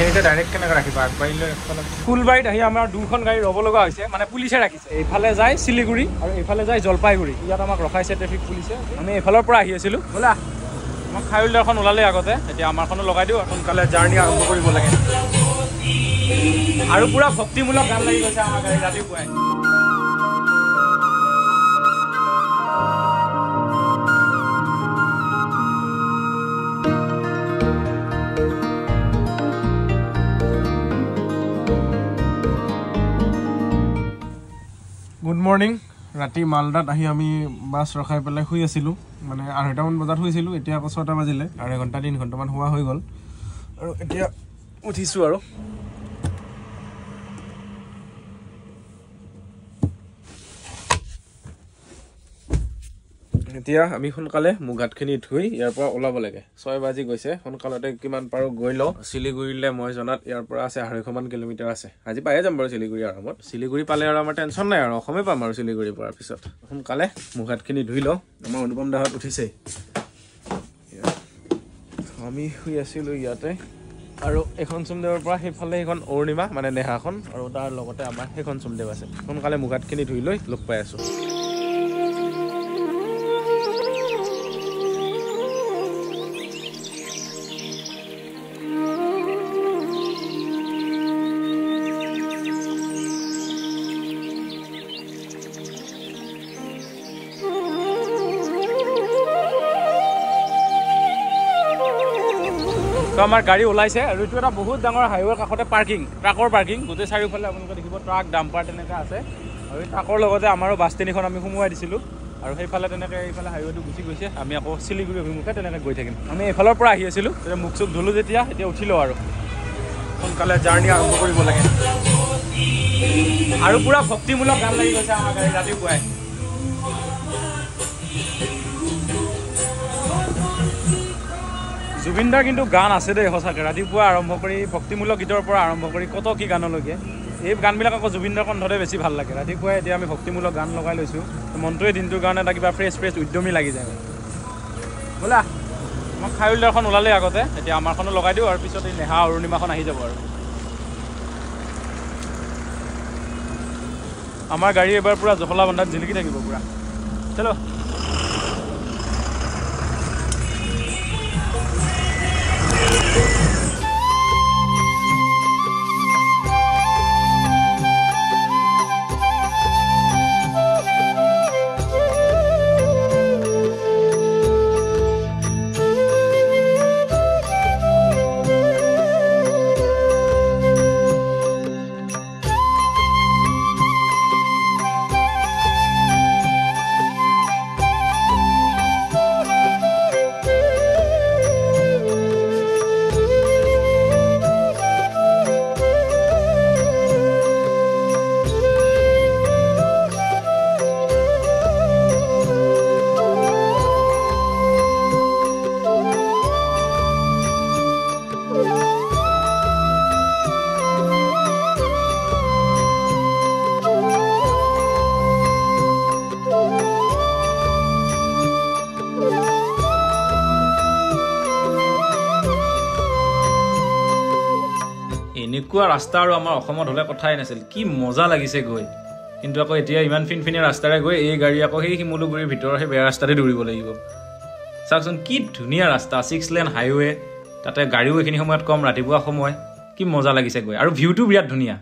এইখিনিতে ডাইৰেক্ট কেনেকৈ ৰাখিব আগবাঢ়িলৈ ফুলবাৰীত আহি আমাৰ দুখন গাড়ী ৰ'ব লগা হৈছে মানে পুলিচে ৰাখিছে এইফালে যায় শিলিগুৰি আৰু এইফালে যায় জলপাইগুৰি ইয়াত আমাক ৰখাইছে ট্ৰেফিক পুলিচে আমি এইফালৰ পৰা আহি আছিলোঁ ব'লা আমাক খাইউল্ডাৰখন ওলালে আগতে এতিয়া আমাৰখনো লগাই দিওঁ সোনকালে জাৰ্ণি আৰম্ভ কৰিব লাগে আৰু পুৰা ভক্তিমূলক গান লাগি গৈছে আমাৰ গাড়ী ৰাতিপুৱাই গুড মৰ্নিং ৰাতি মালদাত আহি আমি বাছ ৰখাই পেলাই শুই আছিলোঁ মানে 8টামান বজাত শুইছিলোঁ এতিয়া আকৌ 6টা বাজিলে 2.5 ঘণ্টা 3 ঘণ্টামান শুৱা হৈ গ'ল আৰু এতিয়া উঠিছোঁ আৰু এতিয়া আমি সোনকালে মুখ হাতখিনি ধুই ইয়াৰ পৰা ওলাব লাগে 6 বাজি গৈছে সোনকালতে কিমান পাৰোঁ গৈ লওঁ শিলিগুৰিলৈ মই জনাত ইয়াৰ পৰা আছে 250 কিলোমিটাৰ আছে আজি পায়ে যাম বাৰু শিলিগুৰি আৰামত শিলিগুৰি পালে আৰু আমাৰ টেনশ্যন নাই আৰু অসমে পাম আৰু শিলিগুৰি পোৱাৰ পিছত সোনকালে মুখ হাতখিনি ধুই লওঁ আমাৰ অনুপম দাহঁত উঠিছেই আমি শুই আছিলোঁ ইয়াতে আৰু এখন চুমদেৱৰ পৰা সেইফালে সেইখন অৰুণিমা মানে নেহাখন আৰু তাৰ লগতে আমাৰ সেইখন চুমদেৱ আছে সোনকালে মুখ হাতখিনি ধুই লৈ লগ পাই আছোঁ তো আমাৰ গাড়ী ওলাইছে আৰু এইটো এটা বহুত ডাঙৰ হাইৱেৰ কাষতে পাৰ্কিং ট্ৰাকৰ পাৰ্কিং গোটেই চাৰিওফালে আপোনালোকে দেখিব ট্ৰাক ডাম্পাৰ তেনেকৈ আছে আৰু এই ট্ৰাকৰ লগতে আমাৰো বাছ তিনিখন আমি সোমোৱাই দিছিলোঁ আৰু সেইফালে তেনেকৈ এইফালে হাইৱেটো গুচি গৈছে আমি আকৌ শিলিগুৰি অভিমুখে তেনেকৈ গৈ থাকিম আমি এইফালৰ পৰা আহি আছিলোঁ তেতিয়া মুখ চুখ ধুলোঁ যেতিয়া এতিয়া উঠিলোঁ আৰু সোনকালে জাৰ্ণি আৰম্ভ কৰিব লাগে আৰু পুৰা ভক্তিমূলক গান লাগি গৈছে আমাৰ গাড়ী ৰাতিপুৱাই জুবিনদাৰ কিন্তু গান আছে দেই সঁচাকৈ ৰাতিপুৱা আৰম্ভ কৰি ভক্তিমূলক গীতৰ পৰা আৰম্ভ কৰি কত কি গানলৈকে এই গানবিলাক আকৌ জুবিনদাৰ কণ্ঠতে বেছি ভাল লাগে ৰাতিপুৱাই এতিয়া আমি ভক্তিমূলক গান লগাই লৈছোঁ মনটোৱে দিনটোৰ কাৰণে এটা কিবা ফ্ৰেছ উদ্যমী লাগি যায় ব'লা আমাক খাইউল্ডাৰখন ওলালে আগতে এতিয়া আমাৰখনো লগাই দিওঁ আৰু পিছত এই নেহা অৰুণিমাখন আহি যাব আৰু আমাৰ গাড়ী এবাৰ পূৰা জখলা বন্ধাত জিলিকি থাকিব পূৰা চলো এনেকুৱা ৰাস্তা আৰু আমাৰ অসমত হ'লে কথাই নাছিল কি মজা লাগিছে গৈ কিন্তু আকৌ এতিয়া ইমান ফিনফিনীয়া ৰাস্তাৰে গৈ এই গাড়ী আকৌ সেই শিমলুগুৰিৰ ভিতৰৰ সেই বেয়া ৰাস্তাতে দৌৰিব লাগিব চাওকচোন কি ধুনীয়া ৰাস্তা 6 লেন হাইৱে তাতে গাড়ীও এইখিনি সময়ত কম ৰাতিপুৱা সময় কি মজা লাগিছে গৈ আৰু ভিউটো বিৰাট ধুনীয়া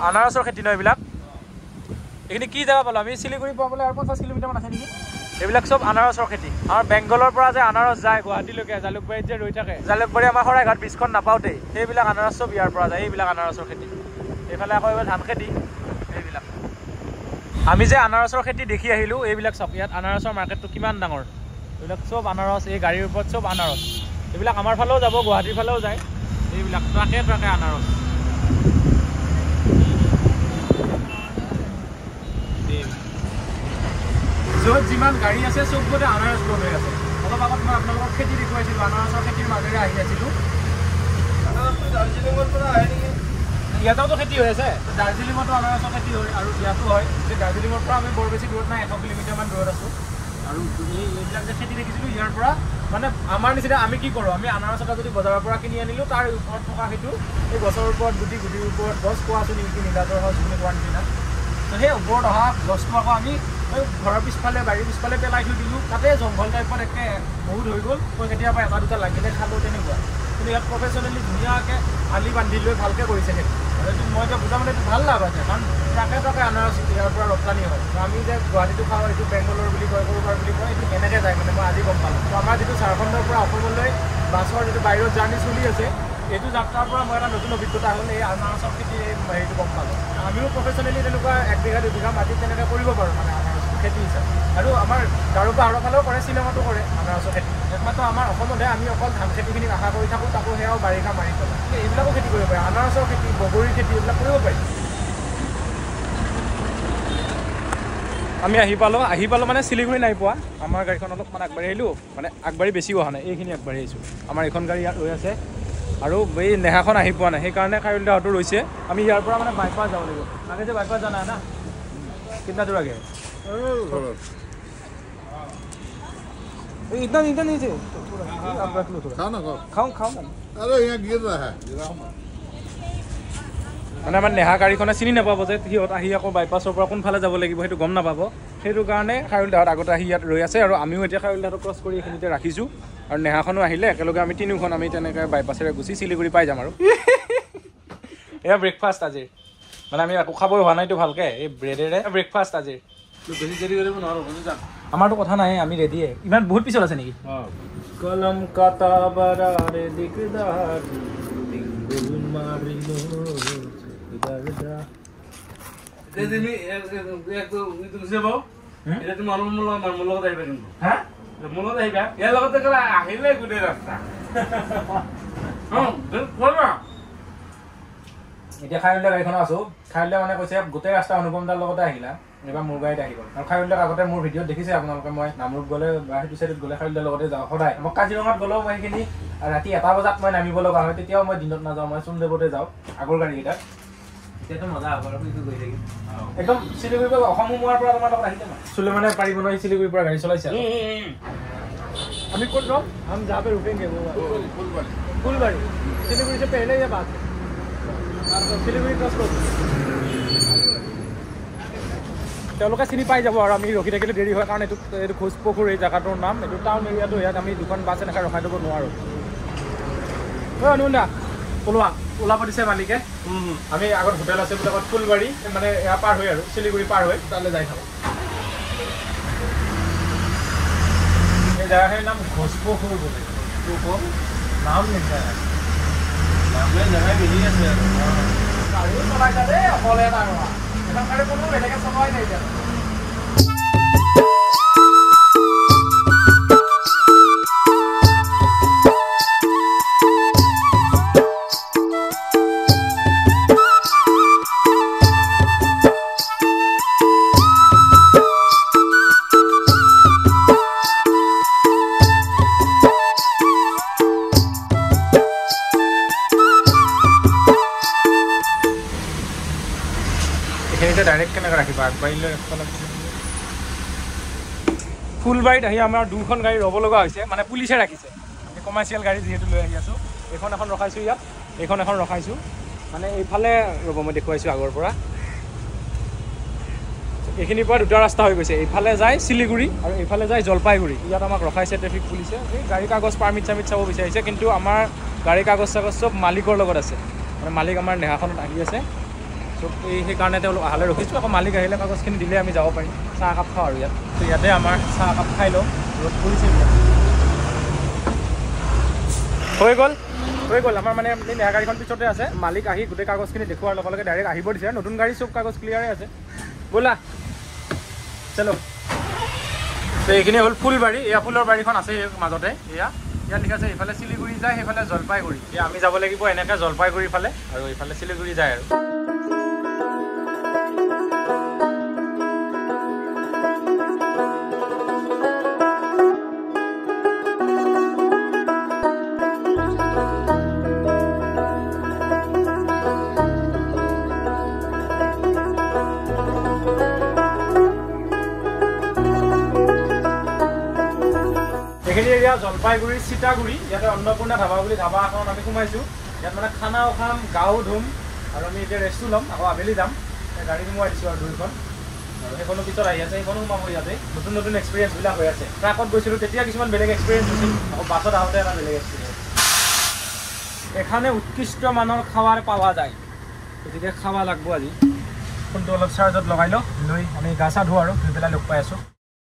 আনাৰসৰ খেতি ন এইবিলাক এইখিনি কি জেগা পালোঁ আমি শিলিগুৰি পাবলৈ আৰু 50 কিলোমিটাৰমান আছে নেকি এইবিলাক চব আনাৰসৰ খেতি আমাৰ বেংগলৰ পৰা যে আনাৰস যায় গুৱাহাটীলৈকে জালুকবাৰীত যে ৰৈ থাকে জালুকবাৰী আমাৰ শৰাইঘাট ব্ৰিজখন নাপাওঁতেই সেইবিলাক আনাৰস চব ইয়াৰ পৰা যায় এইবিলাক আনাৰসৰ খেতি এইফালে আকৌ এইবাৰ ধান খেতি এইবিলাক আমি যে আনাৰসৰ খেতি দেখি আহিলোঁ এইবিলাক চব ইয়াত আনাৰসৰ মাৰ্কেটটো কিমান ডাঙৰ এইবিলাক চব আনাৰস এই গাড়ীৰ ওপৰত চব আনাৰস এইবিলাক আমাৰ ফালেও যাব গুৱাহাটীৰ ফালেও যায় এইবিলাক ট্ৰাকে ট্ৰাকে আনাৰস য'ত যিমান গাড়ী আছে চবতে আনাৰস গ্ৰ' হৈ আছে অলপ আগত মই আপোনালোকক খেতি দেখুৱাইছিলোঁ আনাৰসৰ খেতিৰ মাজেৰে আহি আছিলোঁ দাৰ্জিলিঙৰ পৰা আহে নেকি ইয়াতেওতো খেতি হৈ আছে দাৰ্জিলিঙতো আনাৰসৰ খেতি হয় আৰু ইয়াতো হয় যে দাৰ্জিলিঙৰ পৰা আমি বৰ বেছি দূৰত নাই 100 কিলোমিটাৰমান দূৰত আছোঁ আৰু এইবিলাক যে খেতি দেখিছিলোঁ ইয়াৰ পৰা মানে আমাৰ নিচিনা আমি কি কৰোঁ আমি আনাৰস এটা যদি বজাৰৰ পৰা কিনি আনিলোঁ তাৰ ওপৰত থকা সেইটো এই গছৰ ওপৰত গুটিৰ ওপৰত গছ পোৱা আছোঁ নেকি নীলাজৰ সজ বুলি কোৱাৰ নিচিনা তো সেই ওপৰত অহা গছটো আকৌ আমি ঘৰৰ পিছফালে বাৰীৰ পিছফালে পেলাই থৈ দিলোঁ তাতে জংঘল টাইপত একে বহুত হৈ গ'ল মই কেতিয়াবা এটা দুটা লাগিলে খালোঁ তেনেকুৱা কিন্তু ইয়াত প্ৰফেচনেলি ধুনীয়াকৈ আলি বান্ধি লৈ ভালকৈ কৰিছে সেইটো মই এতিয়া বুজা মানে এইটো ভাল লাভ আছে কাৰণ ট্ৰাকে ট্ৰাকে আনাৰস ইয়াৰ পৰা ৰপ্তানি হয় আমি যে গুৱাহাটীটো খাওঁ এইটো বেংগলৰ বুলি কয় কৰোবাৰ বুলি কয় এইটো কেনেকৈ যায় মানে মই আজি গম পালোঁ তো আমাৰ যিটো ঝাৰখণ্ডৰ পৰা অসমলৈ বাছৰ যিটো বাহিৰত জাৰ্ণি চলি আছে এইটো যাত্ৰাৰ পৰা মই এটা নতুন অভিজ্ঞতা হ'ল এই আনাৰসৰ খেতি হেৰিটো গম পালোঁ আমিও প্ৰফেচনেলি তেনেকুৱা 1 বিঘা 2 বিঘা মাটিত তেনেকৈ কৰিব পাৰোঁ মানে আনাৰস খেতি হিচাপে আৰু আমাৰ গাৰো পাহাৰৰ ফালেও কৰে শ্বিলঙতো কৰে আনাৰসৰ খেতি একমাত্ৰ আমাৰ অসমতহে আমি অকল ধান খেতিখিনিক আশা কৰি থাকোঁ তাকো সেয়াও বাৰিষা মাৰি পেলাই এইবিলাকো খেতি কৰিব পাৰি আনাৰসৰ খেতি বগৰীৰ খেতি এইবিলাক কৰিব পাৰি আমি আহি পালোঁ মানে শিলিগুৰি নাই পোৱা আমাৰ গাড়ীখন অলপমান আগবাঢ়ি আহিলোঁ মানে আগবাঢ়ি বেছি অহা নাই এইখিনি আগবাঢ়ি আহিছোঁ আমাৰ এইখন গাড়ী ইয়াত ৰৈ আছে আৰু এই নেহাখন আহি পোৱা নাই সেইকাৰণে খায়ৰুল দাহঁতো ৰৈছে আমি ইয়াৰ পৰা মানে বাইপাছ যাব লাগিব আগে যে বাইপাছ জানা না कितना दूर आगे इतना इतना नीचे आप रख लो थोड़ा खाओ खाओ अरे यहाँ गिर रहा है মানে আমাৰ নেহা গাড়ীখনে চিনি নাপাব যে সিহঁত আহি আকৌ বাইপাছৰ পৰা কোনফালে যাব লাগিব সেইটো গম নাপাব সেইটো কাৰণে খায়ৰুল দাহঁত আগতে আহি ইয়াত ৰৈ আছে আৰু আমিও এতিয়া খায়ৰুল দাহঁতক ক্ৰছ কৰি এইখিনিতে ৰাখিছোঁ আৰু নেহাখনো আহিলে একেলগে আমি তিনিওখন আমি তেনেকৈ বাইপাছেৰে গুচি শিলিগুৰি পাই যাম আৰু এয়া ব্ৰেকফাষ্ট আজিৰ মানে আমি একো খাবই হোৱা নাইতো ভালকৈ এই ব্ৰেডেৰে ব্ৰেকফাষ্ট আজিৰ বেছি দেৰি কৰিব নোৱাৰোঁ যাম আমাৰতো কথা নাই আমি ৰেডিয়ে ইমান বহুত পিছত আছে নেকি কলম কাটা বাৰাৰে দিগদাৰ দিংগুল মাৰিলো তুমি একটু গুছে পাও এটা তুমি মোৰ লগত আহিবা কিন্তু হা মোৰ লগত আহিবা ইয়াৰ লগতে গ'লে আহিলে গোটেই ৰাস্তা এতিয়া খায়ৰুল দাৰ গাড়ীখনত আছোঁ খায়ৰুল দা মানে কৈছে গোটেই ৰাস্তা অনুপম দাৰ লগতে আহিলা এইবাৰ মোৰ গাড়ীত আহি গ'ল আৰু খায়ৰুল দাক আগতে মোৰ ভিডিঅ'ত দেখিছে আপোনালোকে মই নামৰূপ গ'লে বা সেইটো চাইডত গ'লে খায়ৰুল দাৰ লগতে যাওঁ সদায় মই কাজিৰঙাত গ'লেও মই সেইখিনি ৰাতি 1 বজাত মই নামিব লগা হয় তেতিয়াও মই দিনত নাযাওঁ মই চুমদেৱতে যাওঁ আগৰ গাড়ীকেইটাত তেতিয়াতো মজা হ'ব আৰু গৈ থাকিম একদম শিলিগুৰিৰ পৰা অসম সোমোৱাৰ পৰা তোমাৰ লগত আহিছে চুলে মানে পাৰিব নহয় শিলিগুৰিৰ পৰা গাড়ী চলাইছে আমি ক'ত ৰ'ম हम जहाँ पे रुकेंगे वो फुलबाड़ी शिलीगुड़ी से पहले ये बात है শিলিগুৰি ক্ৰছ কৰোঁ তেওঁলোকে চিনি পাই যাব আৰু আমি ৰখি থাকিলে দেৰি হয় কাৰণ এইটো খোজপুখুৰী এই জেগাটোৰ নাম এইটো টাউন এৰিয়াটো ইয়াত আমি দুখন বাছ এনেকৈ ৰখাই দিব নোৱাৰোঁ অনুদা ওলাব দিছে মালিকে আমি আগত হোটেল আছে বুলি আগত ফুলবাৰী মানে এয়া পাৰ হৈ আৰু শিলিগুৰি পাৰ হৈ তালৈ যাই থাকোঁ এই জেগাখিনিৰ নাম খোজপুখুৰী বুলি নাম নিশ্চয় জেগাই মিলি আছে আৰু গাড়ীও চলাইছা দেই অকলে এটা এখন গাড়ী কোনো বেলেগে চলোৱাই নাই এতিয়া এইখিনিতে ডাইৰেক্ট কেনেকৈ ৰাখিবা আগবাঢ়িলৈ ফুলবাৰীত আহি আমাৰ 2খন গাড়ী ৰ'ব লগা হৈছে মানে পুলিচে ৰাখিছে কমাৰ্চিয়েল গাড়ী যিহেতু লৈ আহি আছোঁ এইখন এখন ৰখাইছোঁ ইয়াত এইখন এখন ৰখাইছোঁ মানে এইফালে ৰ'ব মই দেখুৱাইছোঁ আগৰ পৰা এইখিনিৰ পৰা 2টা ৰাস্তা হৈ গৈছে এইফালে যায় শিলিগুৰি আৰু এইফালে যায় জলপাইগুৰি ইয়াত আমাক ৰখাইছে ট্ৰেফিক পুলিচে এই গাড়ী কাগজ পাৰ্মিট চাৰ্মিট চাব বিচাৰিছে কিন্তু আমাৰ গাড়ী কাগজ চাগজ চব মালিকৰ লগত আছে মানে মালিক আমাৰ নেহাখনত আহি আছে চ' সেইকাৰণে তেওঁলোক আহালৈ ৰখিছোঁ। আকৌ মালিক আহিলে কাগজখিনি দিলে আমি যাব পাৰিম, চাহ একাপ খাওঁ আৰু ইয়াত। ত' ইয়াতে আমাৰ চাহ একাপ খাই লওঁ, ৰ'দ পৰিছে এতিয়া। হৈ গ'ল আমাৰ মানে নেহা গাড়ীখন পিছতে আছে। মালিক আহি গোটেই কাগজখিনি দেখুৱাৰ লগে লগে ডাইৰেক্ট আহিব দিছে। নতুন গাড়ী চব কাগজ ক্লিয়াৰে আছে। ব'লা চলো। তো এইখিনি হ'ল ফুলবাৰী। এয়া ফুলৰ বাৰীখন আছে মাজতে। ইয়াত ঠিক আছে, এইফালে শিলিগুৰি যায়, সেইফালে জলপাইগুৰি। এতিয়া আমি যাব লাগিব এনেকৈ জলপাইগুৰিৰ ফালে, আৰু এইফালে শিলিগুৰি যায় আৰু। এইখিনি এৰিয়া জলপাইগুৰি চিতাগুৰি। ইয়াতে অন্নপূৰ্ণা ধাবা বুলি ধাবা এখনত আমি সোমাইছোঁ। ইয়াত মানে খানাও খাম, গাও ধুম, আৰু আমি এতিয়া ৰেষ্টটো ল'ম। আকৌ আবেলি যাম। গাড়ী সোমোৱাই দিছোঁ আৰু 2খন, আৰু সেইখনো পিছত আহি আছে, সেইখনো সোমাব। ইয়াতে নতুন নতুন এক্সপিৰিয়েঞ্চবিলাক হৈ আছে। ট্ৰাকত গৈছিলোঁ তেতিয়া কিছুমান বেলেগ এক্সপিৰিয়েঞ্চ হৈছিল, আকৌ বাছত আহোঁতে এটা বেলেগ এক্সপিৰিয়েঞ্চ। এখানে উৎকৃষ্ট মানৰ খাৱাৰ পোৱা যায়, গতিকে খাব লাগিব আজি। ফোনটো অলপ চাৰ্জত লগাই লওঁ, লৈ আমি গা চা ধোওঁ আৰু ধুই পেলাই লগ পাই আছোঁ।